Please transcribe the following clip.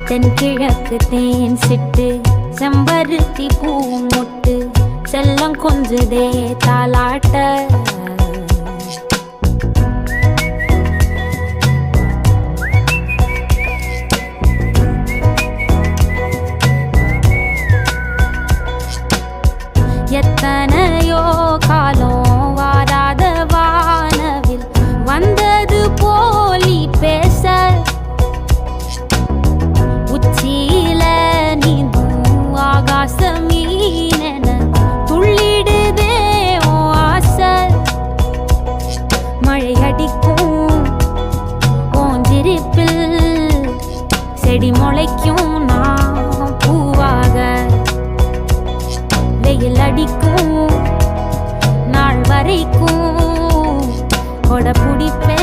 தென்கிழக்கு தேன் சிட்டு செம்பருத்தி பூ மொட்டு செல்லம் கொஞ்சதே தாலாட்ட எத்தனையோ காலம் வாராத வானவில் வந்தது போலி பேச உச்சியில நீந்தும் ஆகாச மீனென துள்ளிடுதே ஓ ஆசை மழை அடிக்கும் ஓஞ்சிருப்பில் செடி முளைக்கும் நான் பூவாக வெயில் அடிக்கும் நாள் வரைக்கும் கொடை பிடிப்பே